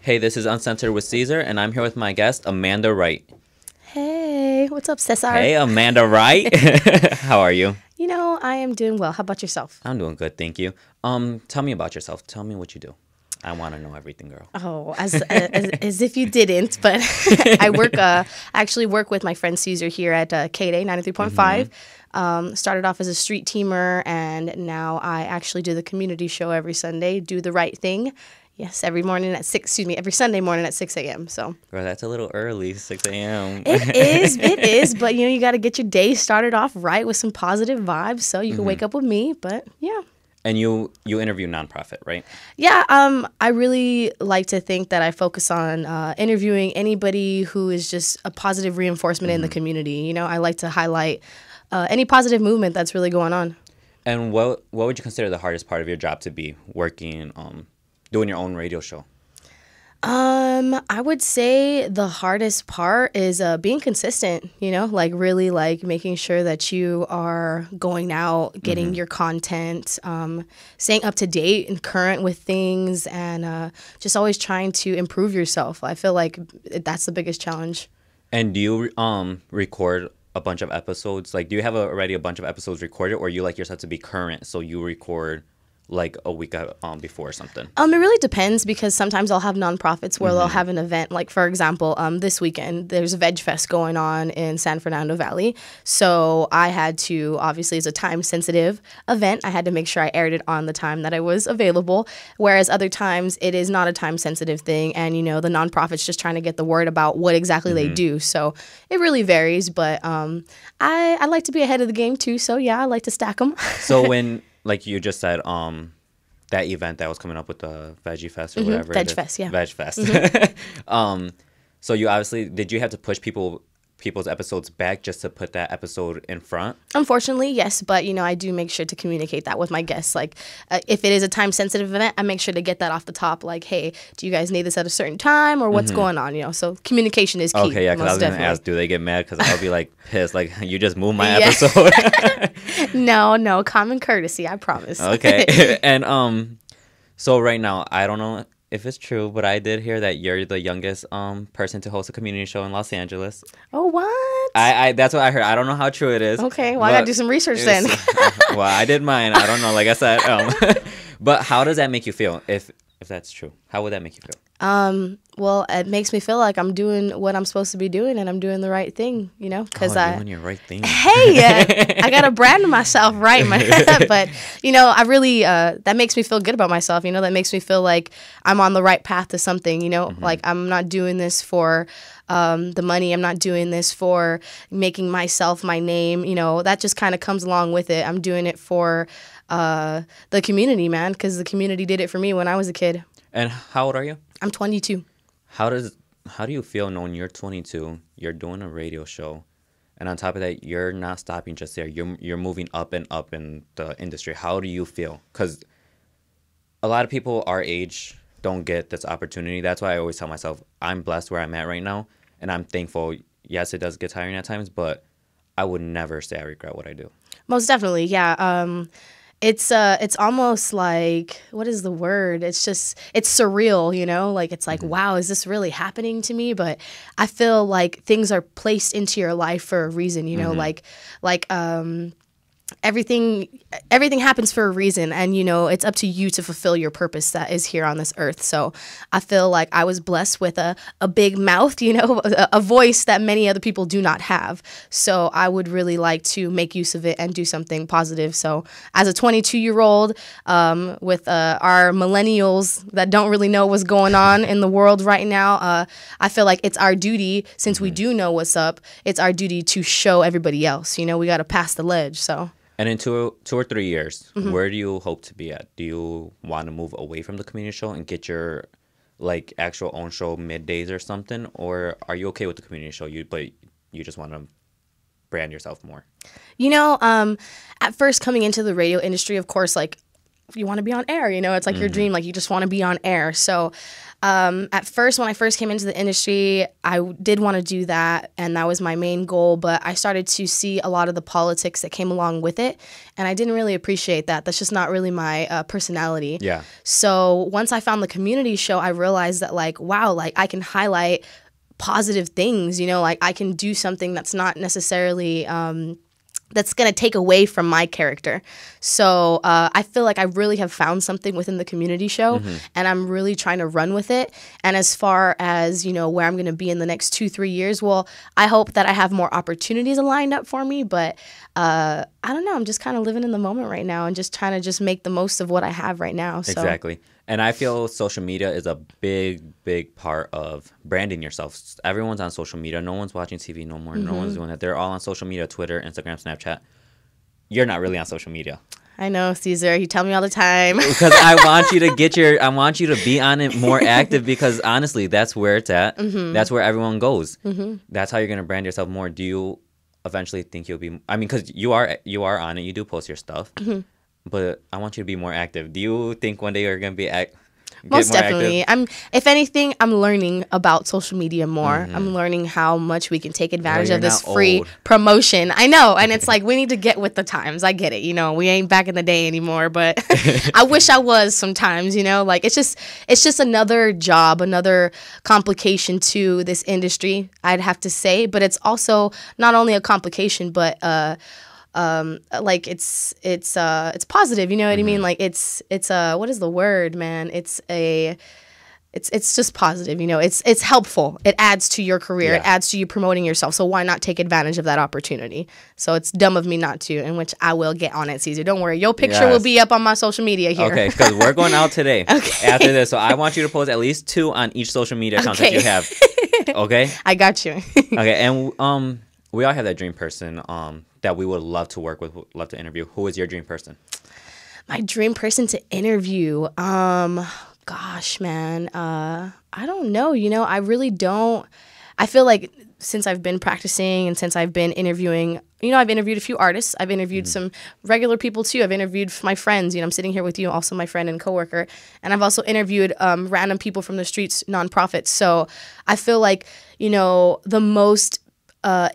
Hey, this is Uncensored with Cesar, and I'm here with my guest, Amanda Wright. Hey, what's up, Cesar? Hey, Amanda Wright. How are you? You know, I am doing well. How about yourself? I'm doing good, thank you. Tell me about yourself. Tell me what you do. I want to know everything, girl. Oh, as if you didn't, but I actually work with my friend Cesar here at K-Day 93.5. Started off as a street teamer, and now I actually do the community show every Sunday, Do the Right Thing. Yes, every Sunday morning at 6 a.m. So, Girl, that's a little early, 6 a.m. It is, but you got to get your day started off right with some positive vibes so you can wake up with me, but yeah. And you interview nonprofit, right? Yeah, I really like to think that I focus on interviewing anybody who is just a positive reinforcement in the community. You know, I like to highlight any positive movement that's really going on. And what would you consider the hardest part of your job to be working, doing your own radio show? I would say the hardest part is being consistent, like really like making sure that you are going out, getting your content, staying up to date and current with things, and just always trying to improve yourself. I feel like that's the biggest challenge. And do you record a bunch of episodes? Like, do you have already a bunch of episodes recorded, or you like yourself to be current, so you record like a week before or something? It really depends, because sometimes I'll have nonprofits where they'll have an event. Like, for example, this weekend, there's a Veg Fest going on in San Fernando Valley. So I had to, obviously, it's a time-sensitive event. I had to make sure I aired it on the time that I was available. Whereas other times, it is not a time-sensitive thing. And, the nonprofit's just trying to get the word about what exactly they do. So it really varies. But I like to be ahead of the game, too. So, yeah, I like to stack them. So when... Like you just said, that event that was coming up with the Veggie Fest or whatever. Veg Fest, yeah. Veg Fest. So you obviously, did you have to push people's episodes back just to put that episode in front? Unfortunately, yes, but I do make sure to communicate that with my guests. Like, if it is a time-sensitive event, I make sure to get that off the top. Like, hey, do you guys need this at a certain time, or what's going on? So communication is key. Okay, yeah, because I was going to ask, do they get mad? Because I'll be like pissed, like you just moved my episode. No, common courtesy, I promise. Okay, and so right now, I don't know if it's true, but I did hear that you're the youngest person to host a community show in Los Angeles. Oh, what? I that's what I heard. I don't know how true it is. Okay, well, I gotta do some research then. Well, I did mine. I don't know. Like I said, but how does that make you feel? If that's true, how would that make you feel? Well, it makes me feel like I'm doing what I'm supposed to be doing, and I'm doing the right thing, because doing your right thing. Hey, I gotta brand myself right, but I really that makes me feel good about myself. That makes me feel like I'm on the right path to something. Like I'm not doing this for the money. I'm not doing this for making myself my name. That just kind of comes along with it. I'm doing it for the community, man, because the community did it for me when I was a kid. And how old are you? I'm 22. How do you feel knowing you're 22, you're doing a radio show, and on top of that, you're not stopping just there. You're moving up and up in the industry. How do you feel? Because a lot of people our age don't get this opportunity. That's why I always tell myself I'm blessed where I'm at right now, and I'm thankful. Yes, it does get tiring at times, but I would never say I regret what I do. Most definitely, yeah. It's almost like, what is the word? It's surreal, like it's like, wow, is this really happening to me? But I feel like things are placed into your life for a reason, like everything happens for a reason, and it's up to you to fulfill your purpose that is here on this earth. So I feel like I was blessed with a big mouth, a voice that many other people do not have. So I would really like to make use of it and do something positive. So as a 22-year-old with our millennials that don't really know what's going on in the world right now, I feel like it's our duty, since we do know what's up, it's our duty to show everybody else. We got to pass the ledge. So. And in 2 or 3 years, where do you hope to be at? Do you want to move away from the community show and get your like actual own show middays or something? Or are you okay with the community show, but you just want to brand yourself more? At first coming into the radio industry, of course, like you want to be on air, you know, it's like your dream, like you just want to be on air. So at first, when I first came into the industry, I did want to do that, and that was my main goal, but I started to see a lot of the politics that came along with it, and I didn't really appreciate that. That's just not really my personality. Yeah. So once I found the community show, I realized that, like, wow, like I can highlight positive things, you know, like I can do something that's not necessarily that's going to take away from my character. So I feel like I really have found something within the community show, and I'm really trying to run with it. And as far as, you know, where I'm going to be in the next 2-3 years, well, I hope that I have more opportunities lined up for me, but I don't know. I'm just kind of living in the moment right now and just trying to just make the most of what I have right now. So. Exactly. And I feel social media is a big part of branding yourself. Everyone's on social media. No one's watching TV no more. No one's doing that. They're all on social media, Twitter, Instagram, Snapchat. You're not really on social media. I know, Cesar. You tell me all the time. Because I want you to I want you to be on it more active, because honestly, that's where it's at. That's where everyone goes. That's how you're going to brand yourself more. Do you eventually think you'll be, I mean, because you are on it. You do post your stuff. But I want you to be more active. Do you think one day you're going to be Most definitely. If anything, I'm learning about social media more. I'm learning how much we can take advantage of this free promotion. I know, and it's like we need to get with the times. I get it. You know, we ain't back in the day anymore, but I wish I was sometimes, you know, like it's just another job, another complication to this industry, I'd have to say, but it's also not only a complication, but like it's positive, you know what I mean? Like it's what is the word, man? It's just positive, you know. It's helpful. It adds to your career. It adds to you promoting yourself. So why not take advantage of that opportunity? So it's dumb of me not to, in which I will get on it, Cesar. Don't worry. Your picture will be up on my social media here. Okay, because we're going out today after this. So I want you to post at least 2 on each social media account that you have. Okay? I got you. Okay, and we all have that dream person that we would love to work with, love to interview. Who is your dream person? My dream person to interview? Gosh, man. I don't know. You know, I really don't. I feel like since I've been practicing and since I've been interviewing, you know, I've interviewed a few artists. I've interviewed some regular people too. I've interviewed my friends. You know, I'm sitting here with you, also my friend and coworker. And I've also interviewed random people from the streets, nonprofits. So I feel like, you know, the most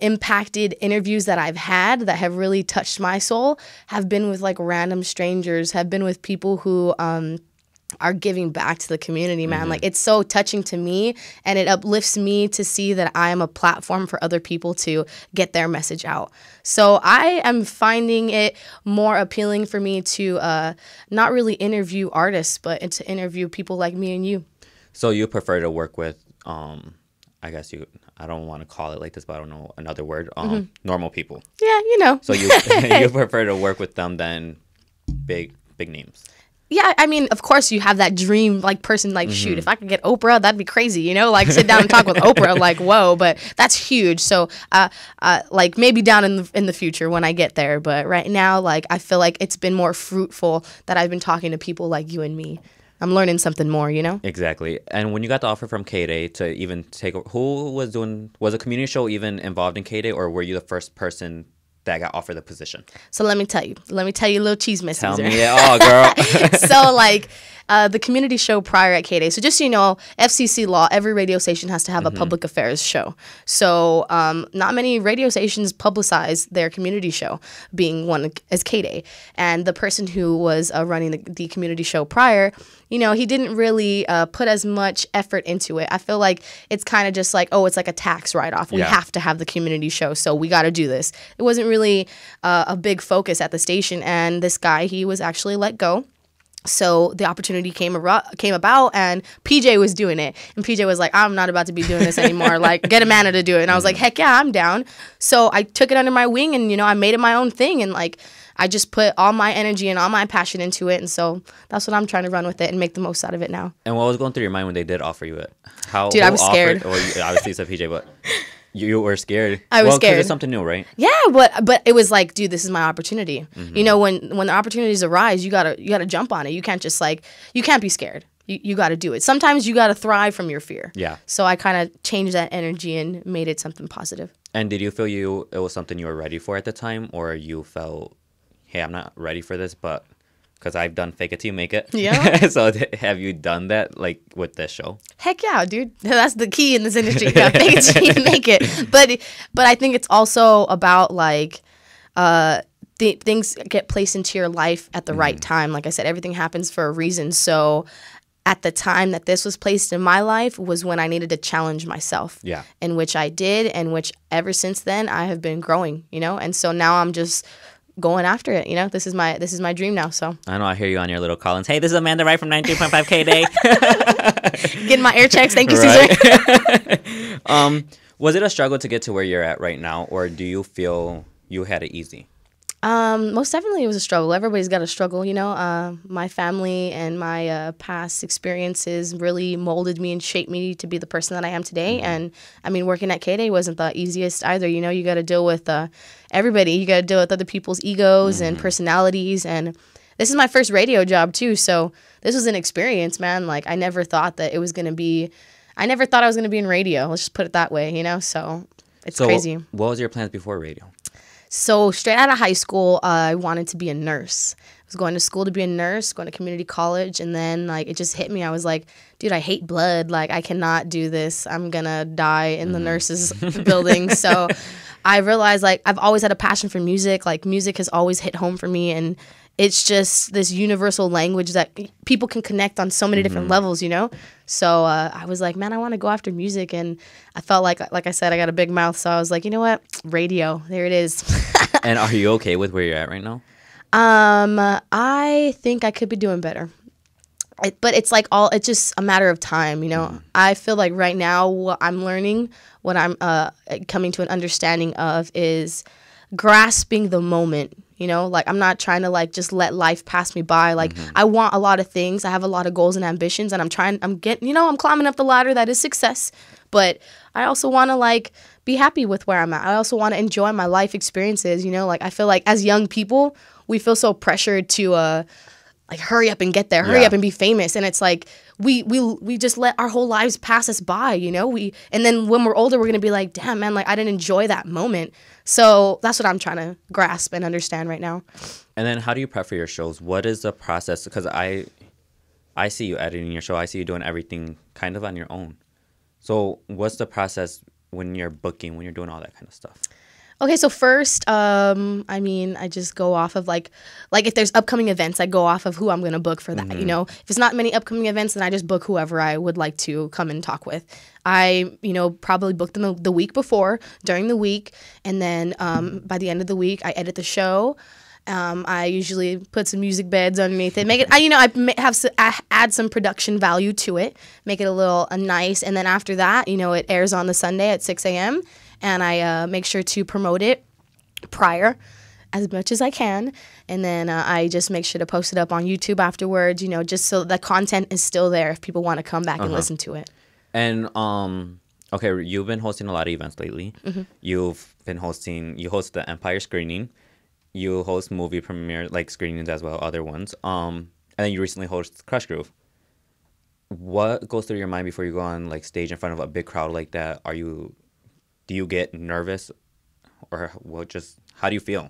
impacted interviews that I've had that have really touched my soul have been with like random strangers, have been with people who are giving back to the community, man. Like it's so touching to me, and it uplifts me to see that I am a platform for other people to get their message out. So I am finding it more appealing for me to not really interview artists, but to interview people like me and you. So you prefer to work with I guess I don't want to call it like this, but I don't know another word. Normal people. Yeah, you know. So you you prefer to work with them than big names. Yeah, I mean, of course you have that dream like person, like shoot, if I could get Oprah, that'd be crazy, you know, like sit down and talk with Oprah, like whoa, but that's huge. So like maybe down in the future when I get there, but right now, like I feel like it's been more fruitful that I've been talking to people like you and me. I'm learning something more, you know? Exactly. And when you got the offer from K-Day to even take, was a community show even involved in K-Day, or were you the first person that got offered the position? So let me tell you a little cheese, Miss Tell Cesar. me it all, girl. So like the community show prior at K-Day. So just so you know, FCC law, every radio station has to have a public affairs show. So not many radio stations publicize their community show, being one as K-Day. And the person who was running the community show prior, you know, he didn't really put as much effort into it. I feel like it's kind of just like, oh, it's like a tax write-off. We have to have the community show, so we got to do this. It wasn't really a big focus at the station. And this guy, he was actually let go. So the opportunity came about, and PJ was doing it. And PJ was like, I'm not about to be doing this anymore. Like, get Amanda to do it. And I was like, heck yeah, I'm down. So I took it under my wing, and, you know, I made it my own thing. And, like, I just put all my energy and all my passion into it. And so that's what I'm trying to run with it and make the most out of it now. And what was going through your mind when they did offer you it? Dude, I was scared. Or obviously you said PJ, but you were scared. I was scared. 'Cause it's something new, right? Yeah, but it was like, dude, this is my opportunity. You know, when the opportunities arise, you gotta jump on it. You can't just you can't be scared. You got to do it. Sometimes you got to thrive from your fear. Yeah. So I kind of changed that energy and made it something positive. And did you feel it was something you were ready for at the time, or you felt, hey, I'm not ready for this, but because I've done fake it till you make it. Yeah. So have you done that like with this show? Heck yeah, dude. That's the key in this industry. You gotta fake it till you make it. But I think it's also about like things get placed into your life at the right time. Like I said, everything happens for a reason. So at the time that this was placed in my life was when I needed to challenge myself. Yeah. In which I did, and which ever since then I have been growing, you know? And so now I'm just going after it, you know? This is my dream now, so. I know, I hear you on your little Collins. Hey, this is Amanda Wright from 93.5 Day. Getting my air checks. Thank you, Cesar. Was it a struggle to get to where you're at right now, or do you feel you had it easy? Most definitely it was a struggle. Everybody's got a struggle, you know. My family and my past experiences really molded me and shaped me to be the person that I am today. And I mean, working at K-Day wasn't the easiest either. You know, you got to deal with everybody. You got to deal with other people's egos and personalities. And this is my first radio job too. So this was an experience, man. Like I never thought I was going to be in radio. Let's just put it that way, you know. So it's crazy. What was your plans before radio? So straight out of high school, I wanted to be a nurse. I was going to school to be a nurse, going to community college, and then like it just hit me. I was like, dude, I hate blood. Like I cannot do this. I'm gonna die in the nurses building. So I realized like I've always had a passion for music. Like music has always hit home for me, and it's just this universal language that people can connect on so many different levels, you know? So I was like, man, I want to go after music. And I felt like I said, I got a big mouth. So I was like, you know what? Radio. There it is. And are you okay with where you're at right now? I think I could be doing better. But it's like it's just a matter of time, you know? I feel like right now what I'm learning, what I'm coming to an understanding of is grasping the moment. You know, like I'm not trying to like just let life pass me by. Like I want a lot of things. I have a lot of goals and ambitions, and I'm climbing up the ladder that is success. But I also want to like be happy with where I'm at. I also want to enjoy my life experiences. You know, like I feel like as young people, we feel so pressured to like hurry up and get there, hurry up and be famous. And it's like we just let our whole lives pass us by, you know? And then when we're older, we're going to be like, damn, man, like I didn't enjoy that moment. So that's what I'm trying to grasp and understand right now. And then how do you prep for your shows? What is the process? Because I see you editing your show. I see you doing everything kind of on your own. So what's the process when you're booking, when you're doing all that kind of stuff? Okay, so first, I mean, I just go off of like if there's upcoming events, I go off of who I'm going to book for that, you know? If it's not many upcoming events, then I just book whoever I would like to come and talk with. I, you know, probably book them the week before, during the week, and then by the end of the week, I edit the show. I usually put some music beds underneath it, make it, I add some production value to it, make it a little nice, and then after that, you know, it airs on the Sunday at 6 a.m., and I make sure to promote it prior as much as I can. And then I just make sure to post it up on YouTube afterwards, you know, just so the content is still there if people want to come back and listen to it. And, okay, you've been hosting a lot of events lately. You've been you host the Empire screening. You host movie premiere, like screenings as well, other ones. And then you recently hosted Crush Groove. What goes through your mind before you go on like stage in front of a big crowd like that? Do you get nervous, or how do you feel?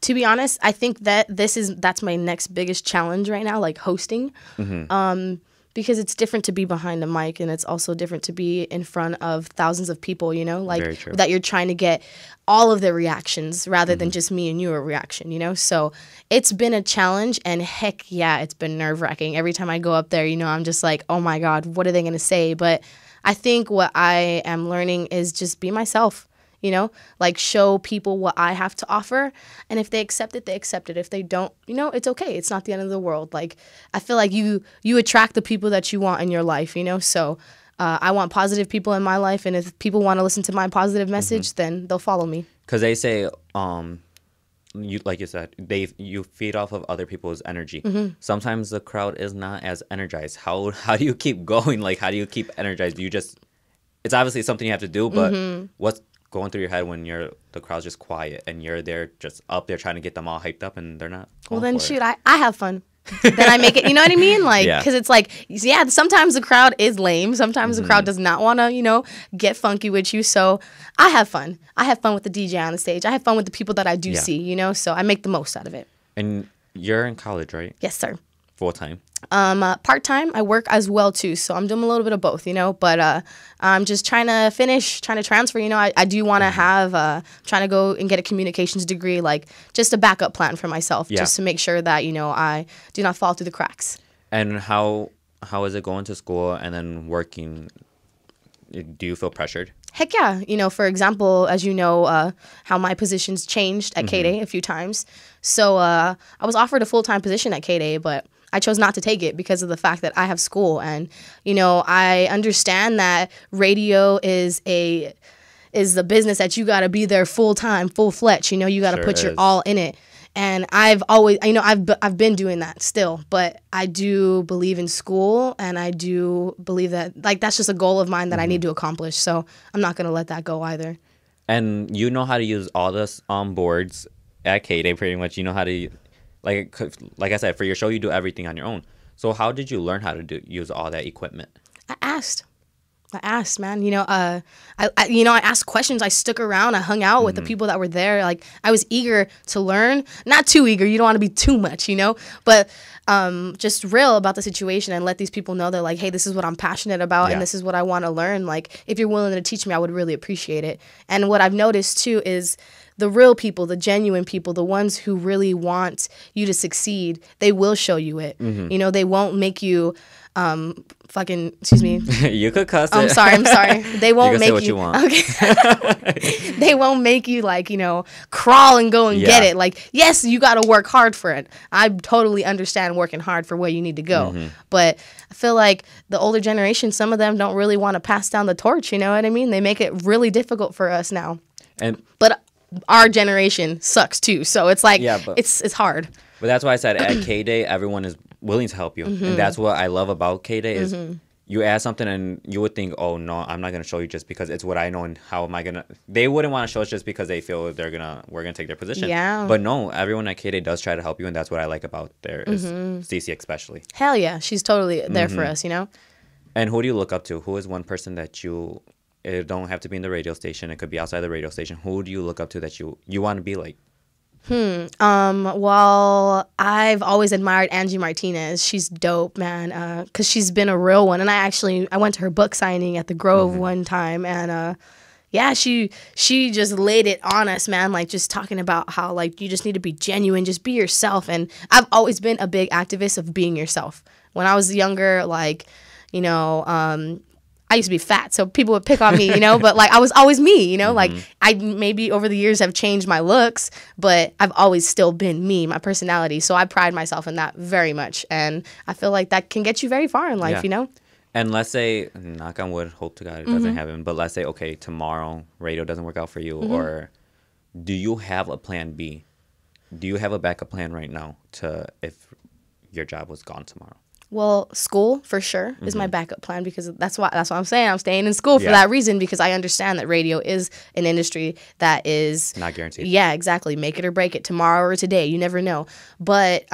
To be honest, I think that that's my next biggest challenge right now, like hosting, because it's different to be behind a mic, and it's also different to be in front of thousands of people, you know, like that you're trying to get all of the reactions rather than just me and your reaction, you know? So it's been a challenge, and heck yeah, it's been nerve-wracking. Every time I go up there, you know, I'm just like, oh my God, what are they going to say? But I think what I am learning is just be myself, you know, like show people what I have to offer. And if they accept it, they accept it. If they don't, you know, it's okay. It's not the end of the world. Like, I feel like you attract the people that you want in your life, you know, so I want positive people in my life. And if people want to listen to my positive message, then they'll follow me. Because they say, like you said, you feed off of other people's energy. Sometimes the crowd is not as energized. How do you keep going? Like, how do you keep energized? It's obviously something you have to do, but what's going through your head when the crowd's just quiet and you're there just up there trying to get them all hyped up and they're not going Well, then shoot, I have fun. Then I make it, you know what I mean? Like, because it's like, yeah, sometimes the crowd is lame. Sometimes the crowd does not want to, you know, get funky with you. So I have fun. I have fun with the DJ on the stage. I have fun with the people that I do see, you know, so I make the most out of it. And you're in college, right? Yes, sir. Full time. Part-time. I work as well too, so I'm doing a little bit of both, but I'm just trying to transfer. I do want to have trying to go and get a communications degree, like just a backup plan for myself, just to make sure that I do not fall through the cracks. And how is it going to school and then working? Do you feel pressured? Heck yeah. For example, as you know, how my positions changed at K-Day a few times. So I was offered a full-time position at K-Day, but I chose not to take it because of the fact that I have school. And, I understand that radio is the business that you got to be there full-time, full-fledged. You got to put your all in it. And I've always, I've been doing that still, but I do believe in school, and I do believe that, like, that's just a goal of mine that I need to accomplish. So I'm not going to let that go either. And you know how to use all this boards at K-Day pretty much. You know how to, like I said, for your show, you do everything on your own. So how did you learn how to use all that equipment? I asked, man. I asked questions. I stuck around. I hung out with the people that were there. Like, I was eager to learn. Not too eager. You don't want to be too much, but just real about the situation and let these people know that, like, hey, this is what I'm passionate about and this is what I want to learn. Like, if you're willing to teach me, I would really appreciate it. And what I've noticed too is the real people, the genuine people, the ones who really want you to succeed, they will show you it. They won't make you excuse me. You could cuss it. I'm sorry. They won't make say what you want. Okay. They won't make you, like, crawl and go and get it. Like, yes, you got to work hard for it. I totally understand working hard for where you need to go. But I feel like the older generation, some of them don't really want to pass down the torch. You know what I mean? They make it really difficult for us now. But our generation sucks too. So it's like, it's hard. But that's why I said at K-Day, everyone is willing to help you. And that's what I love about K-Day is you ask something and you would think, oh, no, I'm not going to show you just because it's what I know, and how am I going to... They wouldn't want to show us just because they feel we're going to take their position. Yeah. But no, everyone at K-Day does try to help you, and that's what I like about there is Cece especially. Hell yeah. She's totally there for us, And who do you look up to? Who is one person that you... It don't have to be in the radio station. It could be outside the radio station. Who do you look up to that you want to be like? Well, I've always admired Angie Martinez. She's dope, man. Cause she's been a real one. And I went to her book signing at the Grove one time, and she just laid it on us, man. Like, just talking about how, like, you just need to be genuine, just be yourself. And I've always been a big activist of being yourself. When I was younger, like, I used to be fat, so people would pick on me, but, like, I was always me, like, I maybe over the years have changed my looks, but I've always still been me, my personality. So I pride myself in that very much. And I feel like that can get you very far in life, And let's say, knock on wood, hope to God it doesn't happen, but let's say, okay, tomorrow radio doesn't work out for you, or do you have a plan B? Do you have a backup plan right now if your job was gone tomorrow? Well, school for sure is my backup plan, because that's what I'm saying. I'm staying in school for that reason, because I understand that radio is an industry that is not guaranteed. Yeah, exactly. Make it or break it, tomorrow or today. You never know. But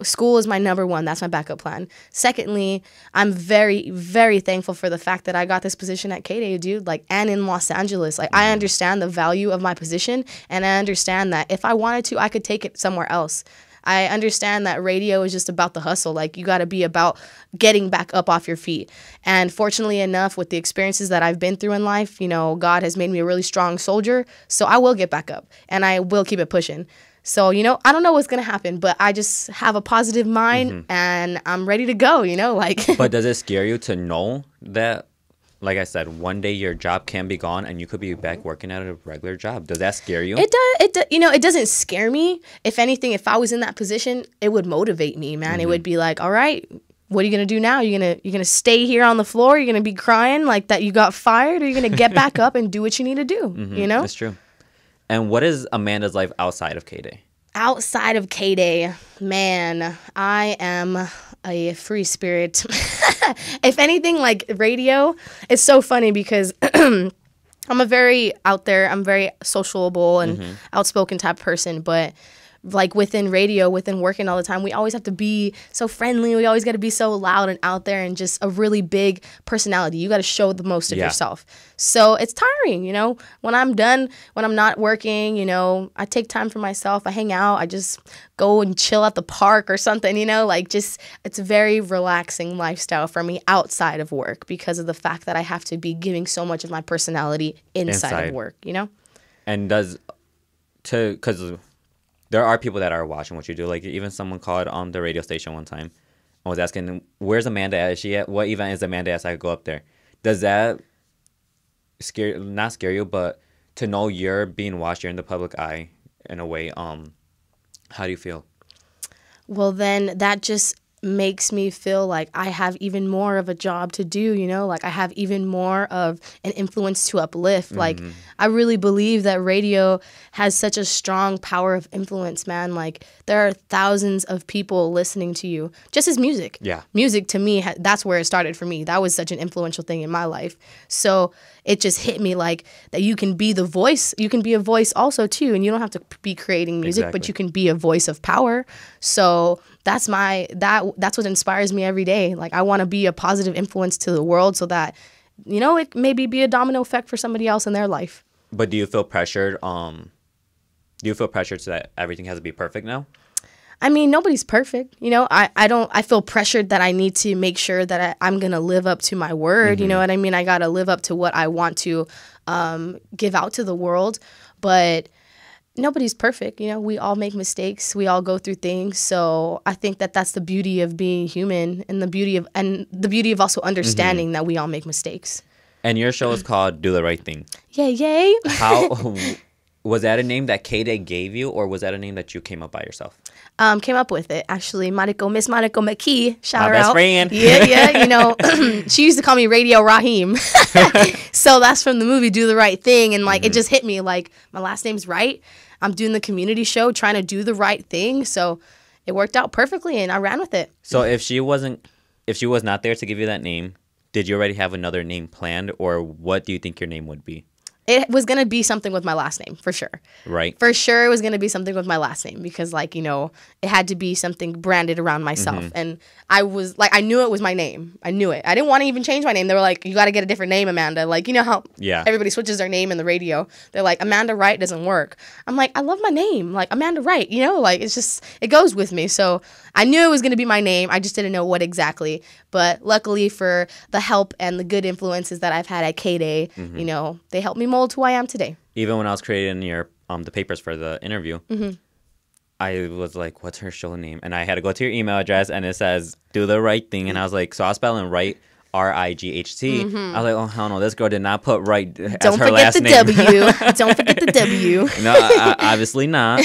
school is my number one. That's my backup plan. Secondly, I'm very, very thankful for the fact that I got this position at K-Day, dude, like, and in Los Angeles. Like, I understand the value of my position, and I understand that if I wanted to, I could take it somewhere else. I understand that radio is just about the hustle. Like, you got to be about getting back up off your feet. And fortunately enough, with the experiences that I've been through in life, God has made me a really strong soldier. So I will get back up, and I will keep it pushing. So, I don't know what's going to happen, but I just have a positive mind, and I'm ready to go, like. But does it scare you to know that, like I said, one day your job can be gone and you could be back working at a regular job? Does that scare you? It does. It doesn't scare me. If anything, if I was in that position, it would motivate me, man. It would be like, all right, what are you going to do now? You're going to stay here on the floor? You're going to be crying like that you got fired? Or you're going to get back up and do what you need to do, That's true. And what is Amanda's life outside of K-Day? Outside of K-Day, man, I am a free spirit. If anything, like, radio, it's so funny because I'm a very out there, I'm very sociable and outspoken type person, but like within radio, within working all the time, we always have to be so friendly. We always got to be so loud and out there and just a really big personality. You got to show the most of yourself. So it's tiring, you know, when I'm done, when I'm not working, you know, I take time for myself. I hang out. I just go and chill at the park or something, you know, like just it's a very relaxing lifestyle for me outside of work because of the fact that I have to be giving so much of my personality inside of work, you know? And because there are people that are watching what you do. Like even someone called on the radio station one time and was asking, where's Amanda at? Is she at? What event is Amanda at so I could go up there? Does that not scare you, but to know you're being watched, you're in the public eye in a way, how do you feel? Well, then that just makes me feel like I have even more of a job to do, you know, like I have even more of an influence to uplift. Like I really believe that radio has such a strong power of influence, man. Like there are thousands of people listening to you just as music. Yeah. Music to me, that's where it started for me. That was such an influential thing in my life. So it just hit me like that you can be the voice. You can be a voice also too. And you don't have to be creating music, but you can be a voice of power. So that's what inspires me every day. Like I want to be a positive influence to the world so that, you know, it maybe be a domino effect for somebody else in their life. But do you feel pressured? Do you feel pressured so that everything has to be perfect now? I mean, nobody's perfect. You know, I feel pressured that I need to make sure that I'm going to live up to my word. You know what I mean? I got to live up to what I want to give out to the world. But nobody's perfect. You know, we all make mistakes. We all go through things. So I think that that's the beauty of being human and the beauty of also understanding that we all make mistakes. And your show is called Do the Right Thing. Yay. How was that a name that K-Day gave you, or was that a name that you came up by yourself? Came up with it, actually. Miss Mariko McKee, shout her best out. friend. Yeah, you know, she used to call me Radio Raheem. So that's from the movie Do the Right Thing. And, like, it just hit me, like, my last name's Wright. I'm doing the community show, trying to do the right thing. So it worked out perfectly, and I ran with it. So if she was not there to give you that name, did you already have another name planned, or what do you think your name would be? It was going to be something with my last name, for sure. Right. For sure, it was going to be something with my last name because, like, you know, it had to be something branded around myself. And I was, like, I knew it was my name. I knew it. I didn't want to even change my name. They were like, you got to get a different name, Amanda. Like, you know how everybody switches their name in the radio. They're like, Amanda Wright doesn't work. I'm like, I love my name. Like, Amanda Wright, you know? Like, it's just, it goes with me. So I knew it was going to be my name. I just didn't know what exactly. But luckily for the help and the good influences that I've had at K-Day, you know, they helped me mold who I am today. Even when I was creating your the papers for the interview, I was like, what's her show name? And I had to go to your email address, and it says Do the Right Thing. And I was like, so I was spelling Wright, R-I-G-H-T. I was like, oh, hell no, this girl did not put Wright as her last name. Don't forget the W. Don't forget the W. No, obviously not.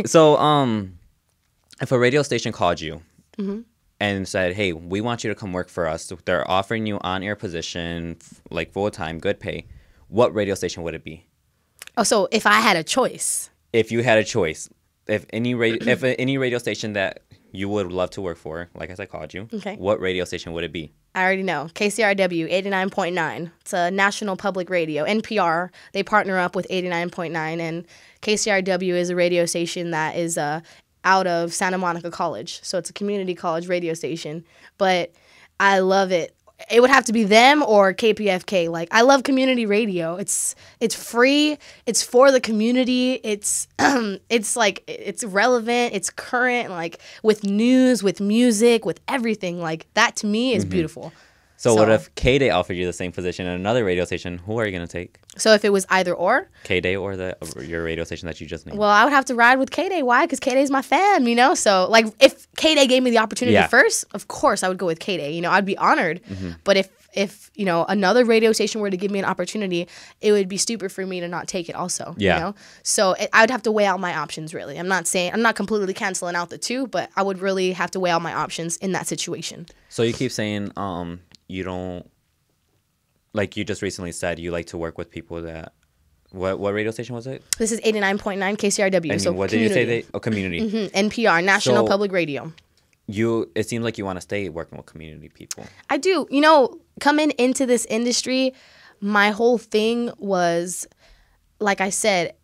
So, if a radio station called you and said, hey, we want you to come work for us, they're offering you on-air position, like full-time, good pay, what radio station would it be? Oh, so if I had a choice. If you had a choice, if any radio station that you would love to work for, like as I called you, what radio station would it be? I already know. KCRW 89.9. It's a national public radio. NPR, they partner up with 89.9, and KCRW is a radio station that is out of Santa Monica College. So it's a community college radio station, but I love it. It would have to be them or KPFK. Like, I love community radio. It's free. It's for the community. It's like, it's relevant. It's current, like with news, with music, with everything. Like, that to me is beautiful. So what if K-Day offered you the same position at another radio station? Who are you going to take? So if it was either or? K-Day or your radio station that you just named? Well, I would have to ride with K-Day. Why? Because K-Day's my fam, you know? So, like, if K-Day gave me the opportunity first, of course I would go with K-Day. You know, I'd be honored. But if you know, another radio station were to give me an opportunity, it would be stupid for me to not take it also, you know? So I would have to weigh out my options, really. I'm not completely canceling out the two, but I would really have to weigh out my options in that situation. So you keep saying you don't, like you just recently said, you like to work with people that, what radio station was it? This is 89.9 KCRW. And so what community. did you say? Community. NPR, National Public Radio. It seems like you want to stay working with community people. I do. You know, coming into this industry, my whole thing was, like I said,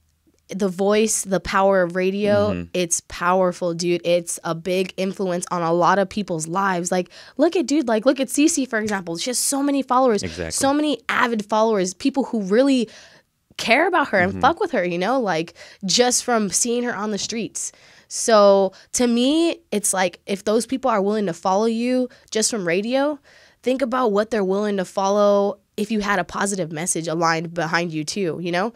the voice, the power of radio, it's powerful, dude. It's a big influence on a lot of people's lives. Like, look at Cece, for example. She has so many followers, so many avid followers, people who really care about her and fuck with her, you know, like just from seeing her on the streets. So to me, it's like if those people are willing to follow you just from radio, think about what they're willing to follow if you had a positive message aligned behind you too, you know?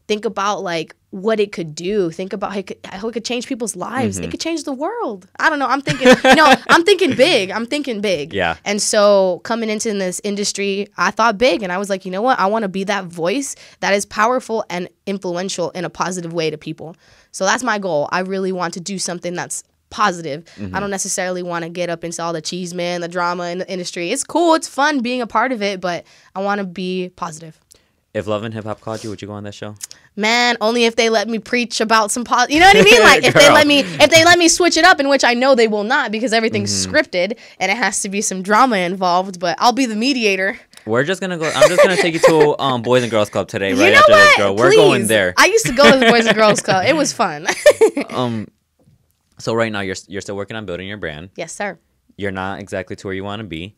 Think about like what it could do. Think about how it could change people's lives. It could change the world. I don't know. I'm thinking, I'm thinking big. I'm thinking big. Yeah. And so coming into this industry, I thought big, and I was like, you know what? I want to be that voice that is powerful and influential in a positive way to people. So that's my goal. I really want to do something that's positive. I don't necessarily want to get up into all the cheese man, the drama in the industry. It's cool. It's fun being a part of it, but I want to be positive. If Love and Hip Hop called you, would you go on that show? Man, only if they let me preach about some you know what I mean? Like if they let me switch it up, in which I know they will not because everything's scripted and it has to be some drama involved, but I'll be the mediator. We're just gonna go. I'm just gonna take you to Boys and Girls Club today, right you know after what? this girl. We're Please. going there. I used to go to the Boys and Girls Club. It was fun. So right now you're still working on building your brand. Yes, sir. You're not exactly to where you want to be.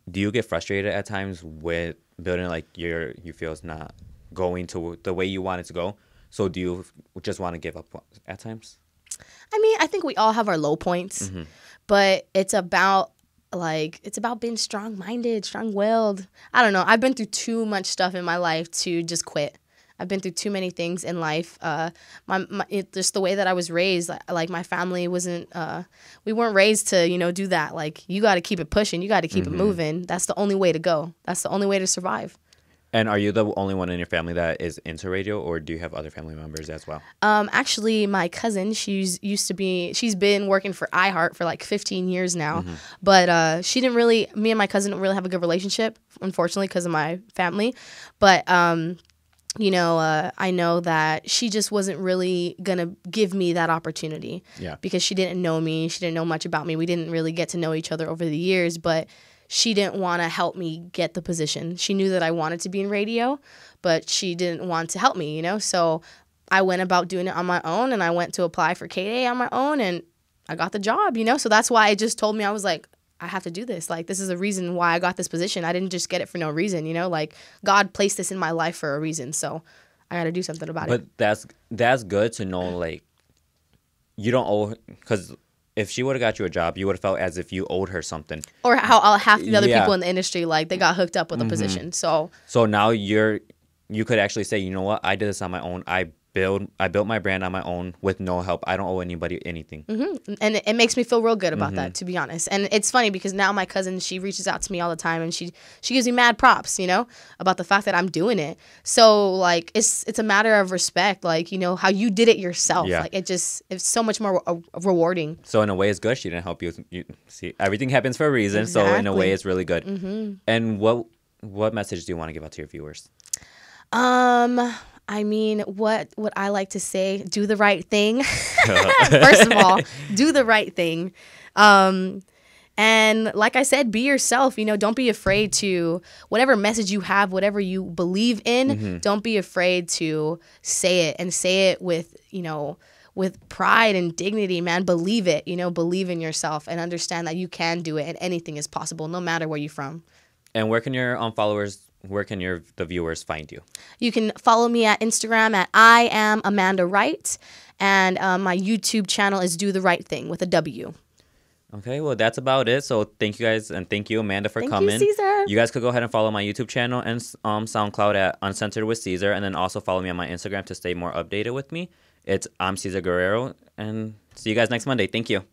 Do you get frustrated at times with building like you feel it's not going to the way you want it to go? So do you just want to give up at times? I mean, I think we all have our low points, but it's about being strong-minded, strong-willed. I don't know. I've been through too much stuff in my life to just quit. I've been through too many things in life. Just the way that I was raised, like my family wasn't, we weren't raised to, do that. Like, you got to keep it pushing. You got to keep it moving. That's the only way to go. That's the only way to survive. And are you the only one in your family that is into radio, or do you have other family members as well? Actually, my cousin, she's been working for iHeart for like 15 years now, but me and my cousin didn't really have a good relationship, unfortunately, because of my family. But I know that she just wasn't really going to give me that opportunity because she didn't know me. She didn't know much about me. We didn't really get to know each other over the years, but she didn't want to help me get the position. She knew that I wanted to be in radio, but she didn't want to help me, So I went about doing it on my own, and I went to apply for K-Day on my own, and I got the job, So that's why it just told me, I was like, I have to do this. Like, this is a reason why I got this position. I didn't just get it for no reason, Like, God placed this in my life for a reason, so I got to do something about it. But that's good to know, like, you don't owe, because if she would have got you a job, you would have felt as if you owed her something. Or how half the other people in the industry, like, they got hooked up with a position, so. So now you could actually say, you know what, I did this on my own. I built my brand on my own with no help. I don't owe anybody anything. And it makes me feel real good about that, to be honest. And it's funny because now my cousin, she reaches out to me all the time, and she gives me mad props, about the fact that I'm doing it. So like it's a matter of respect, like, how you did it yourself. Yeah. Like it's so much more rewarding. So in a way, it's good she didn't help you. You see, everything happens for a reason. Exactly. So in a way, it's really good. And what message do you want to give out to your viewers? I mean, what I like to say, do the right thing. First of all, do the right thing. And like I said, be yourself. Don't be afraid to, whatever message you have, whatever you believe in, don't be afraid to say it, and say it with, with pride and dignity, man. Believe it, believe in yourself, and understand that you can do it, and anything is possible, no matter where you're from. And where can the viewers find you? You can follow me at Instagram at I am Amanda Wright, and my YouTube channel is Do the Right Thing with a W. Okay, well, that's about it. So thank you guys, and thank you, Amanda, for coming. Thank you, Cesar. You guys could go ahead and follow my YouTube channel and SoundCloud at Uncensored with Cesar, and then also follow me on my Instagram to stay more updated with me. I'm Cesar Guerrero, and see you guys next Monday. Thank you.